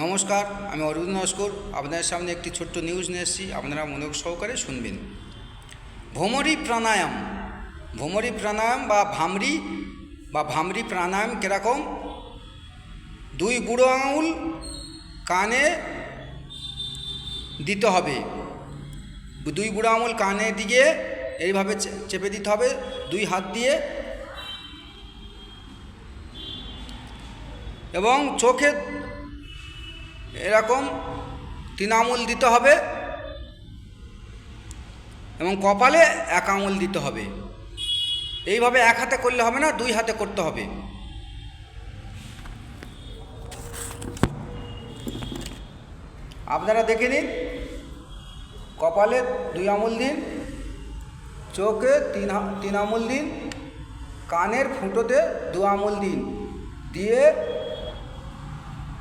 নমস্কার, আমি অরবিন্দ নস্কর। আপনাদের সামনে একটি ছোট্ট নিউজ নিয়ে এসেছি, আপনারা মনোযোগ সহকারে শুনবেন। ভ্রমরী প্রাণায়াম বা ভামরি প্রাণায়াম কীরকম? দুই বুড়ো আঙুল কানে দিতে হবে, দুই বুড়ো আঙুল কানে দিকে এইভাবে চেপে দিতে হবে দুই হাত দিয়ে, এবং চোখে এরকম 3 আঙুল দিতে হবে, এবং কপালে 1 আঙুল দিতে হবে। এইভাবে এক হাতে করলে হবে না, 2 হাতে করতে হবে। আপনারা দেখে নিন, কপালে 2 আঙুল দিন, চোখে 3 আঙুল দিন, কানের ফুটোতে 2 আঙুল দিন, দিয়ে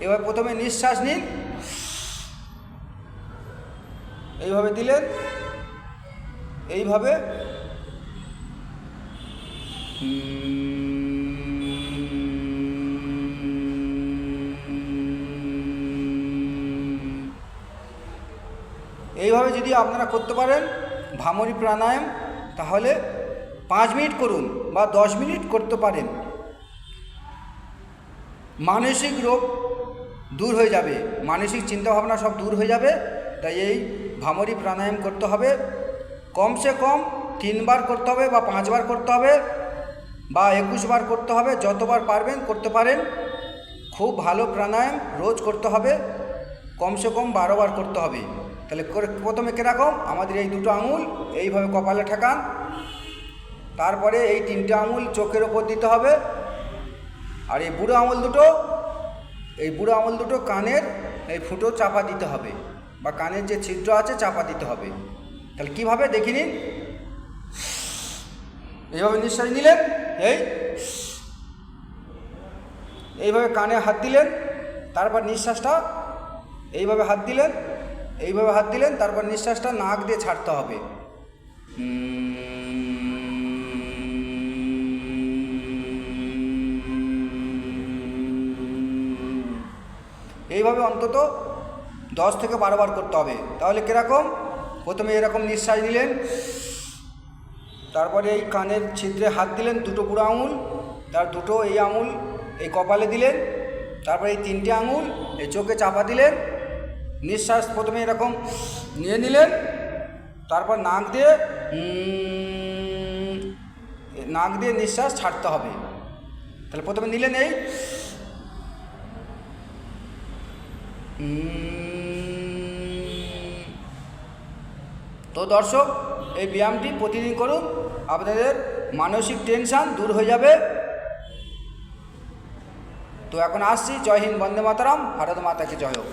এবার প্রথমে নিঃশ্বাস নিন, এইভাবে দিলেন, এইভাবে এইভাবে যদি আপনারা করতে পারেন ভ্রামরী প্রাণায়াম, তাহলে 5 মিনিট করুন বা 10 মিনিট করতে পারেন। মানসিক রোগ দূর হয়ে যাবে, মানসিক চিন্তাভাবনা সব দূর হয়ে যাবে। তাই এই ভ্রামরী প্রাণায়াম করতে হবে, কমসে কম 3 বার করতে হবে বা 5 বার করতে হবে বা 21 বার করতে হবে, যতবার পারবেন করতে পারেন। খুব ভালো প্রাণায়াম, রোজ করতে হবে, কমসে কম 12 বার করতে হবে। তাহলে প্রথমে কীরকম? আমাদের এই 2টো আঙুল এইভাবে কপালে ঠেকান, তারপরে এই 3টে আঙুল চোখের ওপর দিতে হবে, আর এই বুড়ো আঙুল দুটো কানের এই ফুটো চাপা দিতে হবে, বা কানের যে ছিদ্র আছে চাপা দিতে হবে। তাহলে কীভাবে দেখে নিন। এইভাবে নিঃশ্বাস নিলেন, এইভাবে কানে হাত দিলেন, তারপর নিঃশ্বাসটা এইভাবে হাত দিলেন, তারপর নিঃশ্বাসটা নাক দিয়ে ছাড়তে হবে। এইভাবে অন্তত 10 থেকে 12 বার করতে হবে। তাহলে কীরকম? প্রথমে এরকম নিঃশ্বাস নিলেন, তারপরে এই কানের ছিদ্রে হাত দিলেন, 2টো বুড়ো আঙুল, তার 2টো এই আঙুল এই কপালে দিলেন, তারপরে এই 3টে আঙুল এই চোখে চাপা দিলেন, নিঃশ্বাস প্রথমে এরকম নিয়ে নিলেন, তারপর নাক দিয়ে নিঃশ্বাস ছাড়তে হবে। তাহলে প্রথমে নিলেন এই, তো দর্শক, এই ব্যায়ামটি প্রতিদিন করুন, আপনাদের মানসিক টেনশন দূর হয়ে যাবে। তো এখন আসছি। জয় হিন্দ, বন্দে মাতরম, ভারত মাতা কি জয় হোক।